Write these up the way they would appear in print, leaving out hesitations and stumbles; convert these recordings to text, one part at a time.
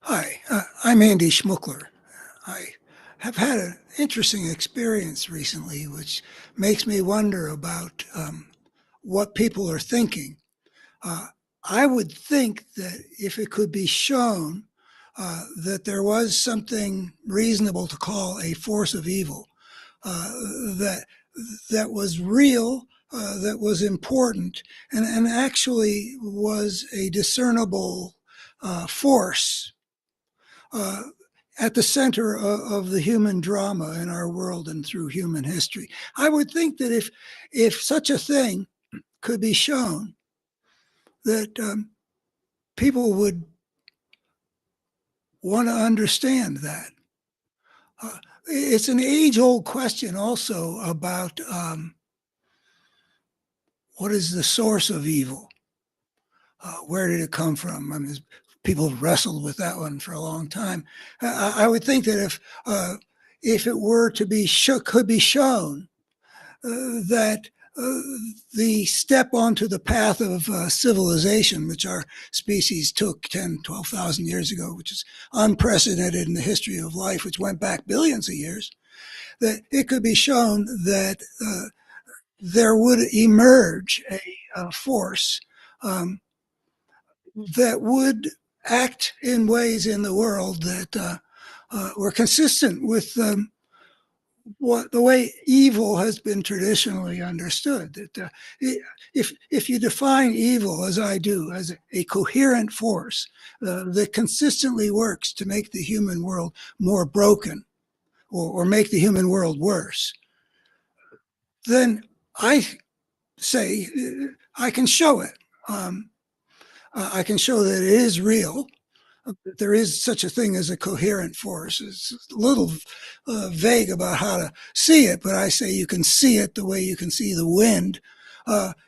Hi, I'm Andy Schmuckler. I have had an interesting experience recently, which makes me wonder about what people are thinking. Uh, I would think that if it could be shown that there was something reasonable to call a force of evil, uh, that that was real, that was important, and actually was a discernible force uh, at the center of the human drama in our world and through human history. I would think that if such a thing could be shown, that people would want to understand that. It's an age-old question also about what is the source of evil? Where did it come from? I mean, people have wrestled with that one for a long time. I would think that if it were to be could be shown that uh, the step onto the path of civilization, which our species took 10, 12,000 years ago, which is unprecedented in the history of life, which went back billions of years, that it could be shown that there would emerge a force um, that would act in ways in the world that were consistent with what the way evil has been traditionally understood. That if you define evil as I do, as a coherent force that consistently works to make the human world more broken or make the human world worse, then I say I can show it. Um, I can show that it is real. There is such a thing as a coherent force. It's a little vague about how to see it, but I say you can see it the way you can see the wind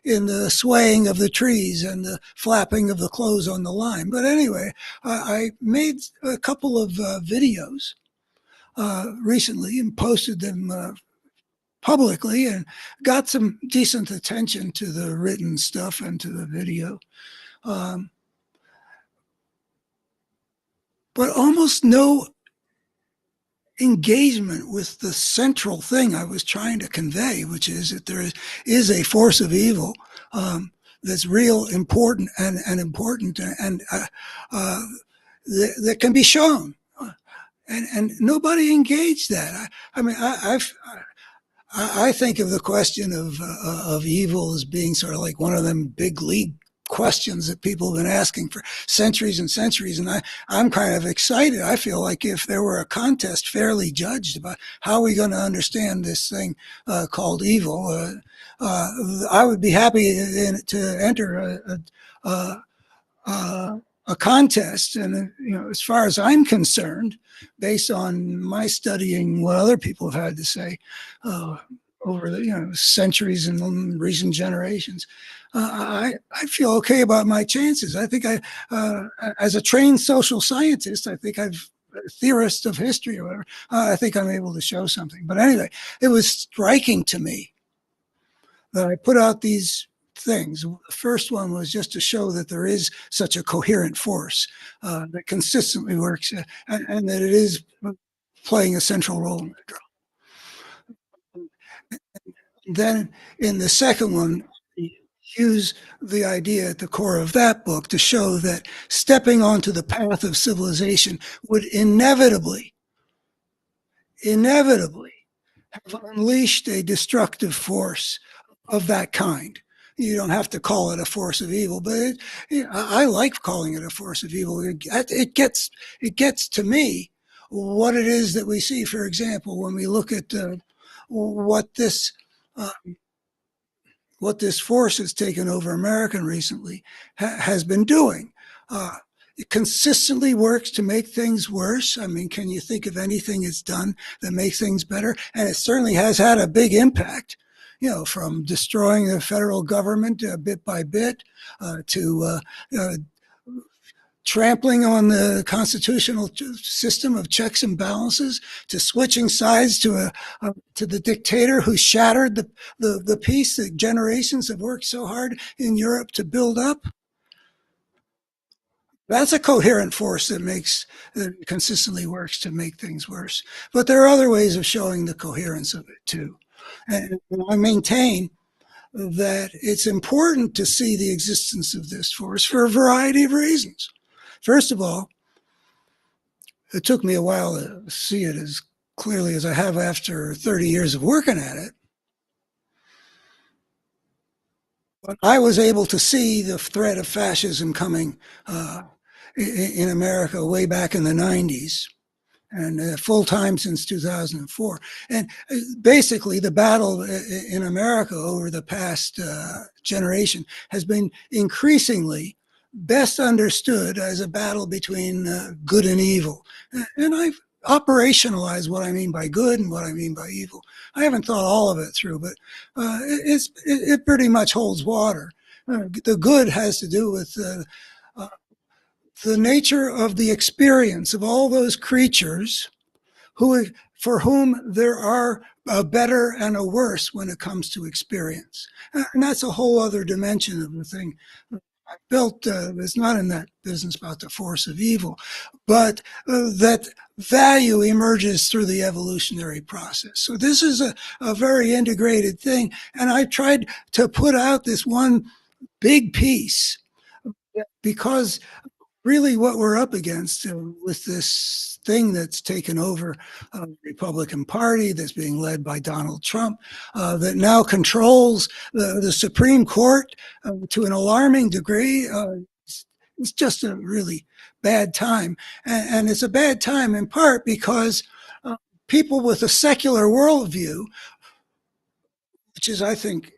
in the swaying of the trees and the flapping of the clothes on the line. But anyway, I made a couple of videos recently and posted them publicly and got some decent attention to the written stuff and to the video. Um, but almost no engagement with the central thing I was trying to convey, which is that there is a force of evil that's real, important, and important, and that can be shown. And nobody engaged that. I mean, I think of the question of evil as being sort of like one of them big league questions that people have been asking for centuries and centuries. And I'm kind of excited. I feel like if there were a contest fairly judged about how are we going to understand this thing called evil, I would be happy to enter a contest. And as far as I'm concerned, based on my studying what other people have had to say uh, over the centuries and recent generations, I feel okay about my chances. I think as a trained social scientist, I think I've theorist of history or whatever, I think I'm able to show something. But anyway, it was striking to me that I put out these things. The first one was just to show that there is such a coherent force that consistently works and that it is playing a central role in the drama. Then in the second one, use the idea at the core of that book to show that stepping onto the path of civilization would inevitably have unleashed a destructive force of that kind. You don't have to call it a force of evil, but I like calling it a force of evil. It gets to me what it is that we see. For example, when we look at what this uh, what this force has taken over America recently has been doing. It consistently works to make things worse. I mean, can you think of anything it's done that makes things better? And it certainly has had a big impact, from destroying the federal government bit by bit to trampling on the constitutional system of checks and balances, to switching sides to the dictator who shattered the peace that generations have worked so hard in Europe to build up. That's a coherent force that consistently works to make things worse. But there are other ways of showing the coherence of it too. And I maintain that it's important to see the existence of this force for a variety of reasons. First of all, it took me a while to see it as clearly as I have after 30 years of working at it. But I was able to see the threat of fascism coming in America way back in the 90s and full time since 2004. And basically, the battle in America over the past generation has been increasingly best understood as a battle between good and evil. And I've operationalized what I mean by good and what I mean by evil. I haven't thought all of it through, but it pretty much holds water. The good has to do with the nature of the experience of all those creatures who, for whom there are a better and a worse when it comes to experience. And that's a whole other dimension of the thing. I built is not in that business about the force of evil, but that value emerges through the evolutionary process. So this is a very integrated thing. And I tried to put out this one big piece because really what we're up against with this thing that's taken over the Republican Party, that's being led by Donald Trump, that now controls the Supreme Court to an alarming degree. It's just a really bad time. And it's a bad time in part because people with a secular worldview, which is, I think,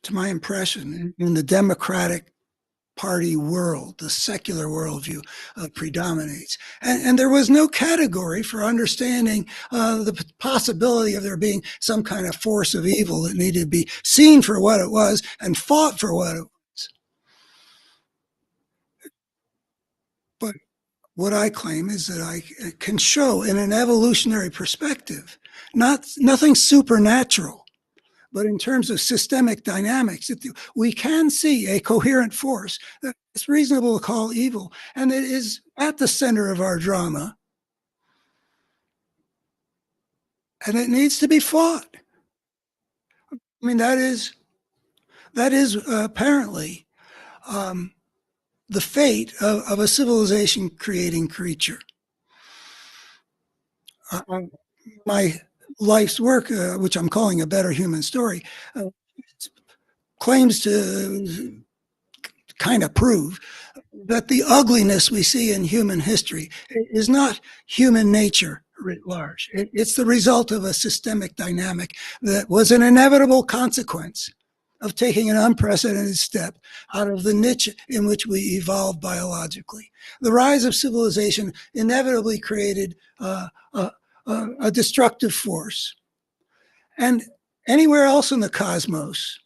to my impression, in the Democratic Party world, the secular worldview predominates. And there was no category for understanding the possibility of there being some kind of force of evil that needed to be seen for what it was and fought for what it was. But what I claim is that I can show in an evolutionary perspective, nothing supernatural, but in terms of systemic dynamics, we can see a coherent force that it's reasonable to call evil, and it is at the center of our drama, and it needs to be fought. I mean, that is apparently the fate of a civilization-creating creature. My life's work, which I'm calling A Better Human Story, claims to kind of prove that the ugliness we see in human history is not human nature writ large. It's the result of a systemic dynamic that was an inevitable consequence of taking an unprecedented step out of the niche in which we evolved biologically. The rise of civilization inevitably created a destructive force. And anywhere else in the cosmos,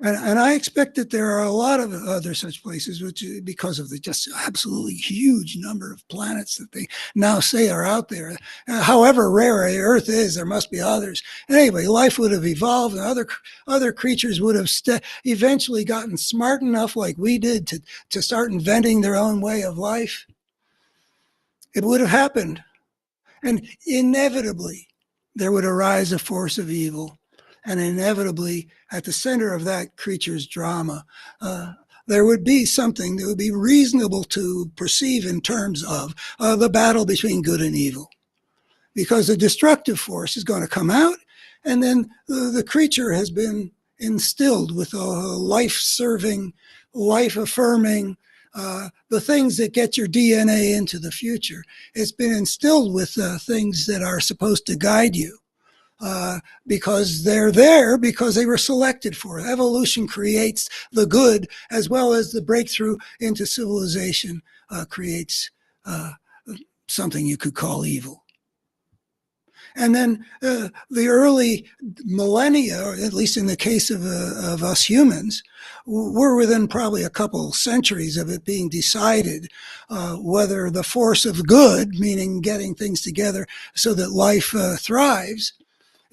and I expect that there are a lot of other such places, which, because of the just absolutely huge number of planets that they now say are out there, however rare Earth is, there must be others. Anyway, life would have evolved, and other creatures would have eventually gotten smart enough, like we did, to start inventing their own way of life. It would have happened, and inevitably there would arise a force of evil. And inevitably, at the center of that creature's drama, there would be something that would be reasonable to perceive in terms of the battle between good and evil. Because the destructive force is going to come out, and then the creature has been instilled with a life-serving, life-affirming, the things that get your DNA into the future. It's been instilled with things that are supposed to guide you. Because they're there because they were selected for it. Evolution creates the good as well as the breakthrough into civilization creates something you could call evil. And then the early millennia, or at least in the case of us humans, we're within probably a couple centuries of it being decided whether the force of good, meaning getting things together so that life thrives,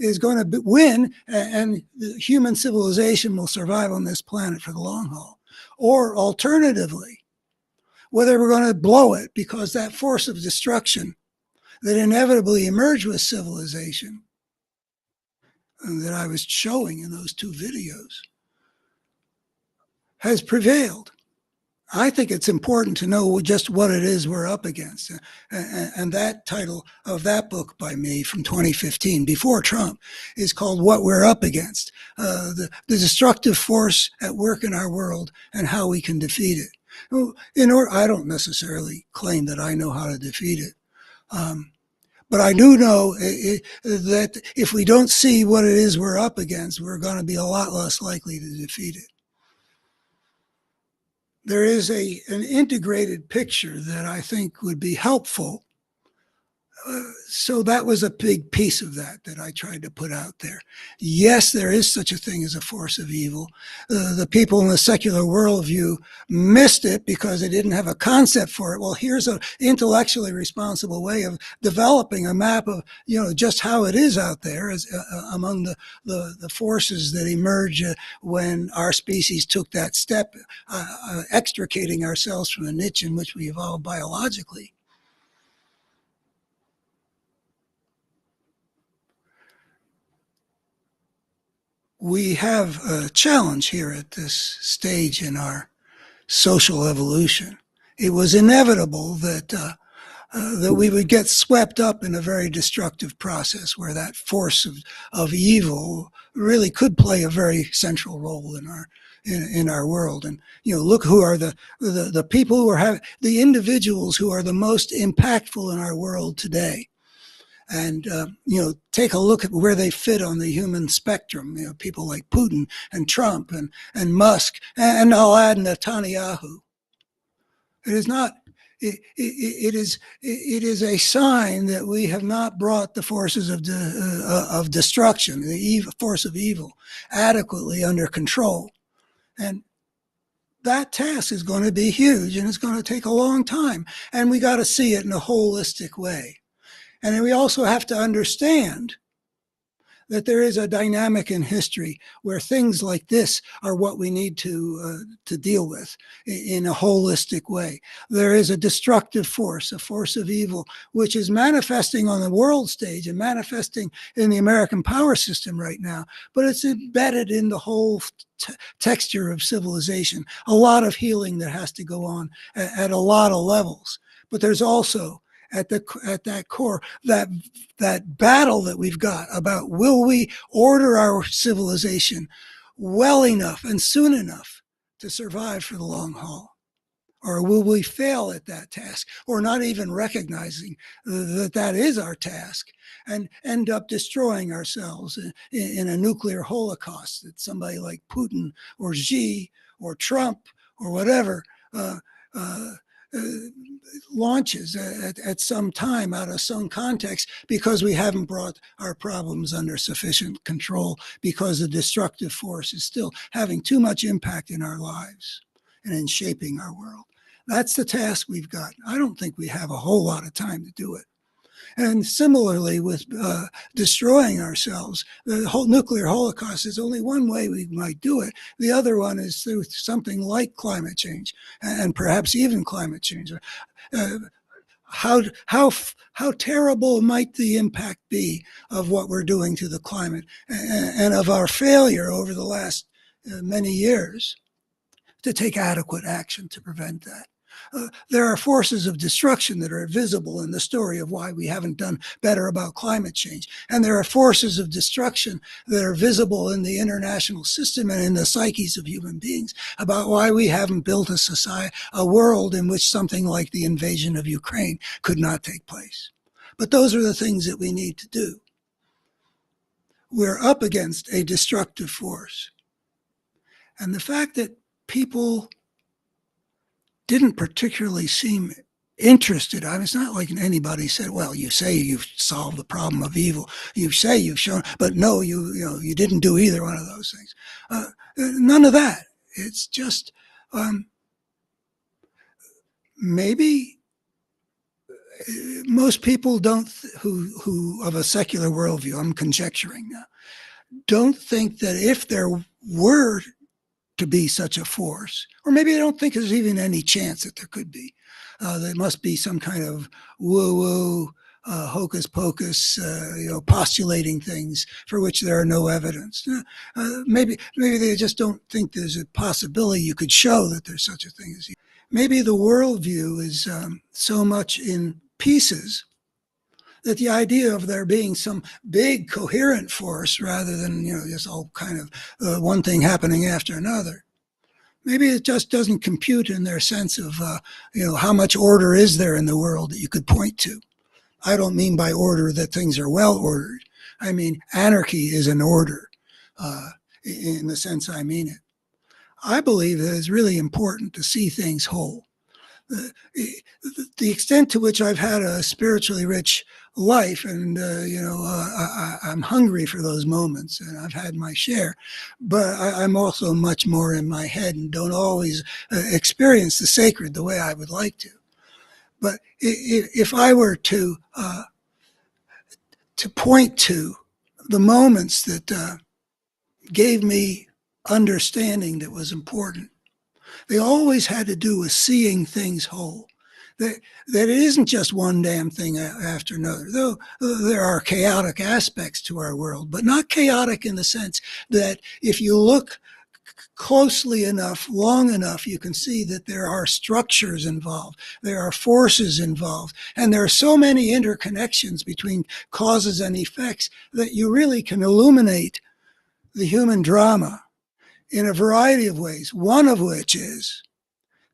is going to win, and human civilization will survive on this planet for the long haul. Or alternatively, whether we're going to blow it, because that force of destruction that inevitably emerged with civilization that I was showing in those two videos has prevailed. I think it's important to know just what it is we're up against. And that title of that book by me from 2015, before Trump, is called What We're Up Against, the destructive force at work in our world and how we can defeat it. I don't necessarily claim that I know how to defeat it. But I do know that if we don't see what it is we're up against, we're going to be a lot less likely to defeat it. There is an integrated picture that I think would be helpful. So that was a big piece of that I tried to put out there. Yes, there is such a thing as a force of evil. The people in the secular worldview missed it because they didn't have a concept for it. Well, here's an intellectually responsible way of developing a map of, just how it is out there as among the forces that emerge when our species took that step, extricating ourselves from the niche in which we evolved biologically. We have a challenge here at this stage in our social evolution. It was inevitable that we would get swept up in a very destructive process where that force of evil really could play a very central role in our world. And look who are the people who are the individuals who are the most impactful in our world today. And, take a look at where they fit on the human spectrum. People like Putin and Trump and Musk, and I'll add Netanyahu. It is not, it is a sign that we have not brought the forces of destruction, the force of evil, adequately under control. And that task is going to be huge, and it's going to take a long time. And we got to see it in a holistic way. And we also have to understand that there is a dynamic in history where things like this are what we need to deal with in a holistic way. There is a destructive force, a force of evil, which is manifesting on the world stage and manifesting in the American power system right now, but it's embedded in the whole texture of civilization. A lot of healing that has to go on at a lot of levels. But there's also at that core, that battle that we've got about, will we order our civilization well enough and soon enough to survive for the long haul? Or will we fail at that task, or not even recognizing that is our task, and end up destroying ourselves in a nuclear holocaust that somebody like Putin or Xi or Trump or whatever launches at some time out of some context, because we haven't brought our problems under sufficient control, because the destructive force is still having too much impact in our lives and in shaping our world. That's the task we've got. I don't think we have a whole lot of time to do it. And similarly with destroying ourselves, the whole nuclear holocaust is only one way we might do it. The other one is through something like climate change, and perhaps even climate change. How terrible might the impact be of what we're doing to the climate, and of our failure over the last many years to take adequate action to prevent that? There are forces of destruction that are visible in the story of why we haven't done better about climate change. And there are forces of destruction that are visible in the international system and in the psyches of human beings about why we haven't built a world in which something like the invasion of Ukraine could not take place. But those are the things that we need to do. We're up against a destructive force. And the fact that people didn't particularly seem interested. I mean, it's not like anybody said, well, you say you've solved the problem of evil. You say you've shown, but no, you didn't do either one of those things. None of that. It's just maybe most people don't, who of a secular worldview, I'm conjecturing now, don't think that if there were to be such a force. Or maybe they don't think there's even any chance that there could be. There must be some kind of woo-woo, hocus pocus, postulating things for which there are no evidence. Maybe they just don't think there's a possibility you could show that there's such a thing as. Maybe the worldview is so much in pieces that the idea of there being some big coherent force rather than just all kind of one thing happening after another. Maybe it just doesn't compute in their sense of how much order is there in the world that you could point to. I don't mean by order that things are well ordered. I mean anarchy is an order in the sense I mean it. I believe that it's really important to see things whole. The extent to which I've had a spiritually rich life, and I'm hungry for those moments, and I've had my share, but I'm also much more in my head and don't always experience the sacred the way I would like to. But if I were to point to the moments that gave me understanding that was important, they always had to do with seeing things whole. That it isn't just one damn thing after another. Though there are chaotic aspects to our world, but not chaotic in the sense that if you look closely enough, long enough, you can see that there are structures involved, there are forces involved, and there are so many interconnections between causes and effects that you really can illuminate the human drama in a variety of ways, one of which is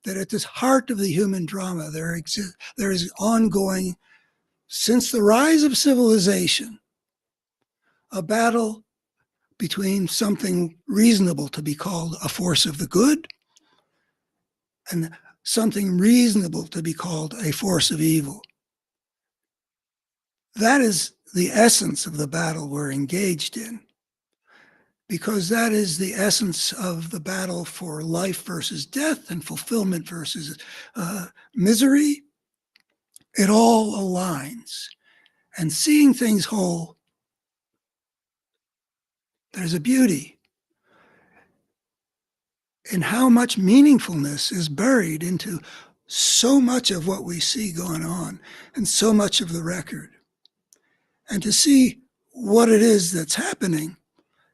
that at the heart of the human drama, there is ongoing, since the rise of civilization, a battle between something reasonable to be called a force of the good and something reasonable to be called a force of evil. That is the essence of the battle we're engaged in, because that is the essence of the battle for life versus death and fulfillment versus misery. It all aligns. And seeing things whole, there's a beauty in how much meaningfulness is buried into so much of what we see going on and so much of the record. And to see what it is that's happening,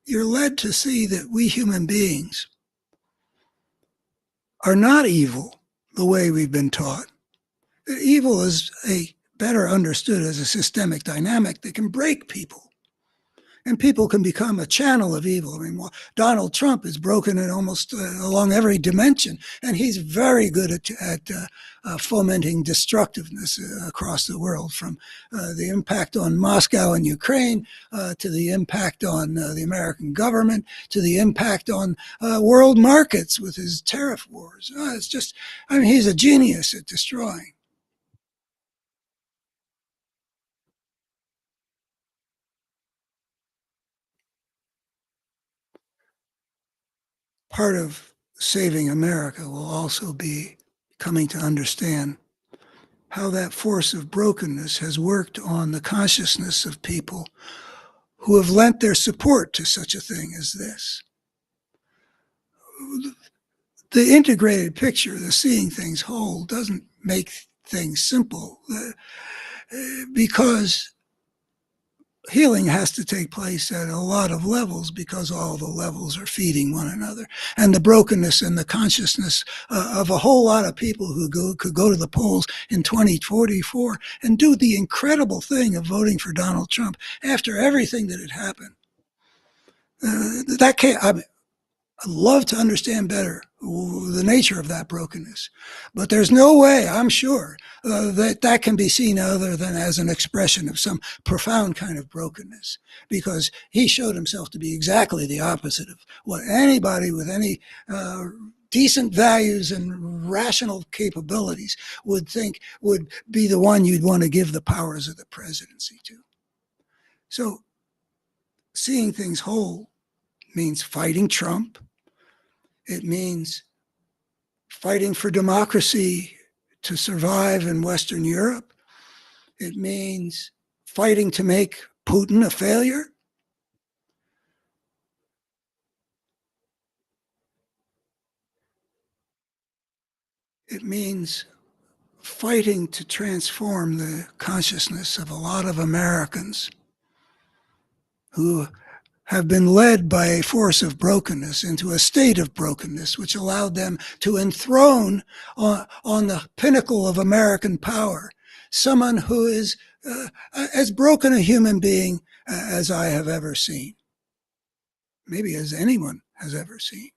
you're led to see that we human beings are not evil the way we've been taught. That evil is better understood as a systemic dynamic that can break people. And people can become a channel of evil. I mean, Donald Trump is broken in almost along every dimension, and he's very good at fomenting destructiveness across the world, from the impact on Moscow and Ukraine to the impact on the American government to the impact on world markets with his tariff wars. It's just, he's a genius at destroying. Part of saving America will also be coming to understand how that force of brokenness has worked on the consciousness of people who have lent their support to such a thing as this. The integrated picture, the seeing things whole, doesn't make things simple because healing has to take place at a lot of levels, because all the levels are feeding one another. And the brokenness and the consciousness of a whole lot of people who could go to the polls in 2044 and do the incredible thing of voting for Donald Trump after everything that had happened. That can't, I'd love to understand better the nature of that brokenness. But there's no way, I'm sure, that can be seen other than as an expression of some profound kind of brokenness, because he showed himself to be exactly the opposite of what anybody with any decent values and rational capabilities would think would be the one you'd want to give the powers of the presidency to. So seeing things whole means fighting Trump. It means fighting for democracy to survive in Western Europe. It means fighting to make Putin a failure. It means fighting to transform the consciousness of a lot of Americans who have been led by a force of brokenness into a state of brokenness, which allowed them to enthrone on the pinnacle of American power someone who is as broken a human being as I have ever seen, maybe as anyone has ever seen.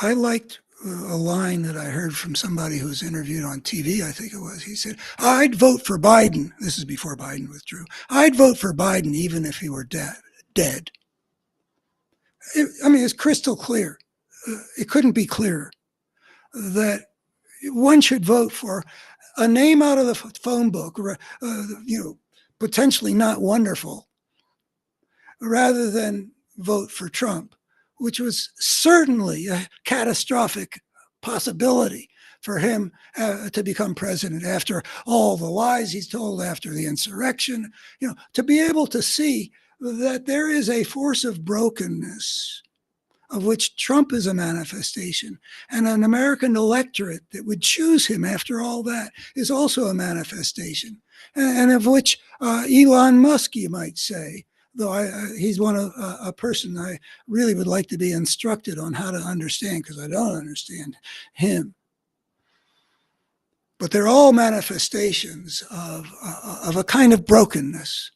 I liked a line that I heard from somebody who was interviewed on TV, I think it was. He said, I'd vote for Biden. This is before Biden withdrew. I'd vote for Biden even if he were dead. It's crystal clear. It couldn't be clearer that one should vote for a name out of the phone book, potentially not wonderful, rather than vote for Trump, which was certainly a catastrophic possibility for him to become president after all the lies he's told, after the insurrection, to be able to see that there is a force of brokenness of which Trump is a manifestation, and an American electorate that would choose him after all that is also a manifestation, and of which Elon Musk, you might say, though he's a person I really would like to be instructed on how to understand, because I don't understand him. But they're all manifestations of a kind of brokenness.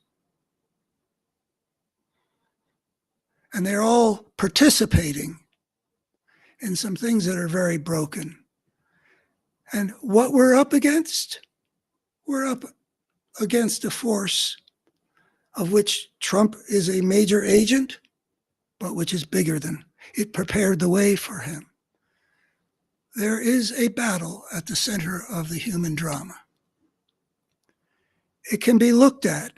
And they're all participating in some things that are very broken. And what we're up against a force of which Trump is a major agent, but which is bigger than it, prepared the way for him. There is a battle at the center of the human drama. It can be looked at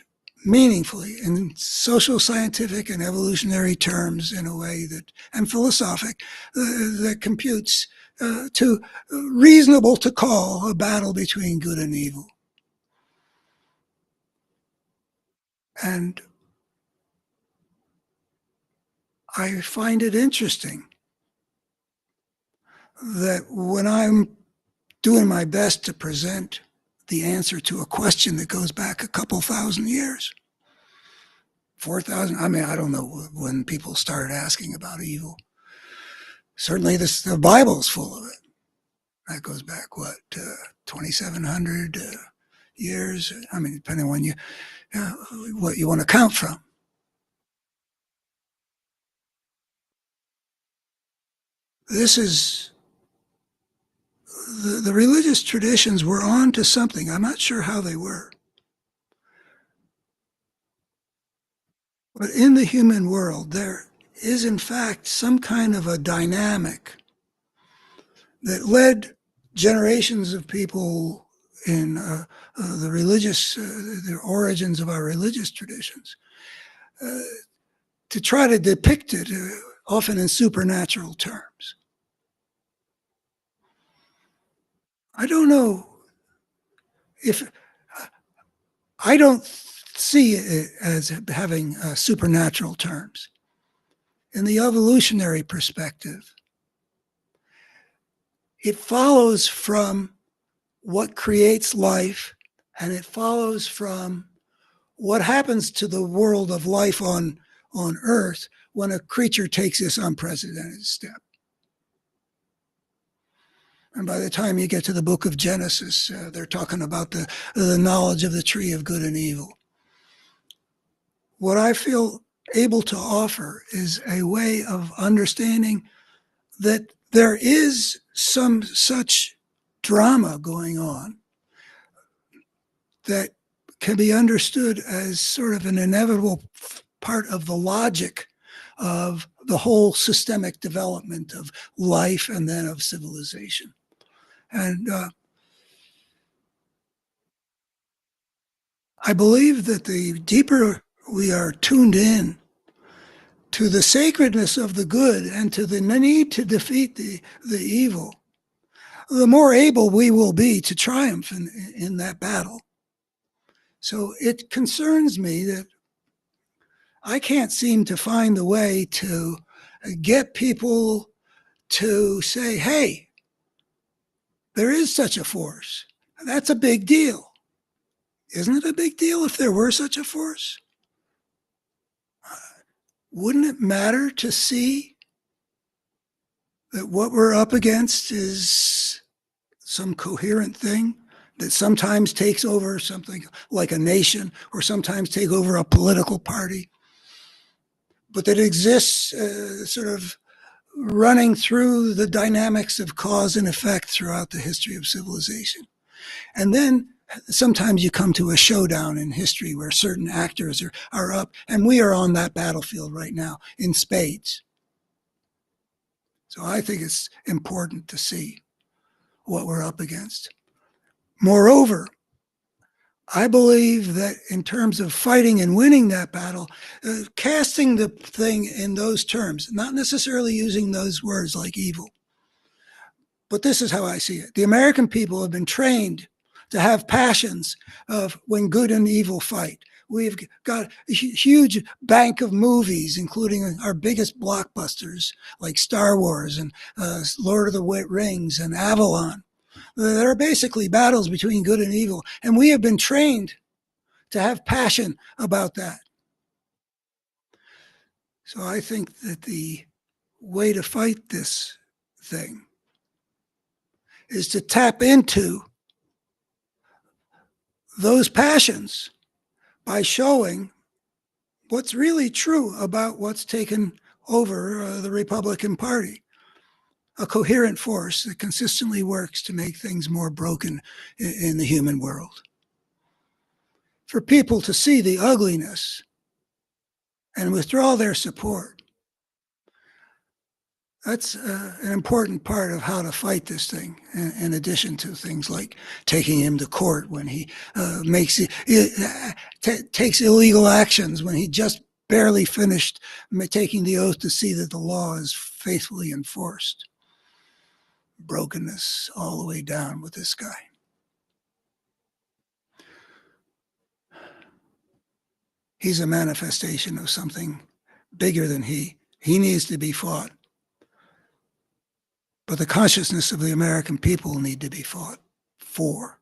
meaningfully in social, scientific, and evolutionary terms in a way that, and philosophic, that computes to reasonable to call a battle between good and evil. And I find it interesting that when I'm doing my best to present the answer to a question that goes back a couple thousand years, 4,000, I don't know when people started asking about evil. Certainly the Bible's full of it. That goes back, 2,700 years? Depending on what you want to count from. This is, the religious traditions were on to something. I'm not sure how they were. But in the human world, there is in fact some kind of a dynamic that led generations of people in the origins of our religious traditions, to try to depict it often in supernatural terms. I don't know if, I don't see it as having supernatural terms. In the evolutionary perspective, it follows from what creates life, and it follows from what happens to the world of life on Earth when a creature takes this unprecedented step. And by the time you get to the book of Genesis, they're talking about the knowledge of the tree of good and evil. What I feel able to offer is a way of understanding that there is some such drama going on that can be understood as sort of an inevitable part of the logic of the whole systemic development of life and then of civilization. And I believe that the deeper we are tuned in to the sacredness of the good and to the need to defeat the evil, the more able we will be to triumph in that battle. So it concerns me that I can't seem to find the way to get people to say, hey, there is such a force. That's a big deal. Isn't it a big deal if there were such a force? Wouldn't it matter to see that what we're up against is some coherent thing that sometimes takes over something like a nation or sometimes take over a political party, but that exists sort of running through the dynamics of cause and effect throughout the history of civilization? And then sometimes you come to a showdown in history where certain actors are up, and we are on that battlefield right now in spades. So I think it's important to see what we're up against. Moreover, I believe that in terms of fighting and winning that battle, casting the thing in those terms, not necessarily using those words like evil, but this is how I see it. The American people have been trained to have passions of when good and evil fight. We've got a huge bank of movies, including our biggest blockbusters like Star Wars and Lord of the Rings and Avalon. That are basically battles between good and evil. And we have been trained to have passion about that. So I think that the way to fight this thing is to tap into those passions by showing what's really true about what's taken over the Republican Party. A coherent force that consistently works to make things more broken in the human world. For people to see the ugliness and withdraw their support, that's an important part of how to fight this thing, in addition to things like taking him to court when he takes illegal actions, when he just barely finished taking the oath to see that the law is faithfully enforced. Brokenness all the way down with this guy. He's a manifestation of something bigger than he. He needs to be fought. But the consciousness of the American people need to be fought for.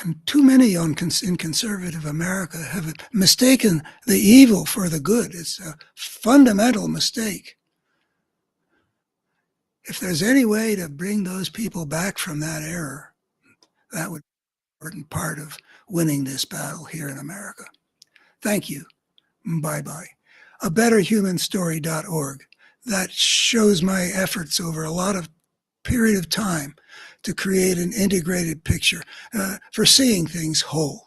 And too many in conservative America have mistaken the evil for the good. It's a fundamental mistake. If there's any way to bring those people back from that error, that would be an important part of winning this battle here in America. Thank you. Bye-bye. abetterhumanstory.org. That shows my efforts over a lot of period of time to create an integrated picture for seeing things whole.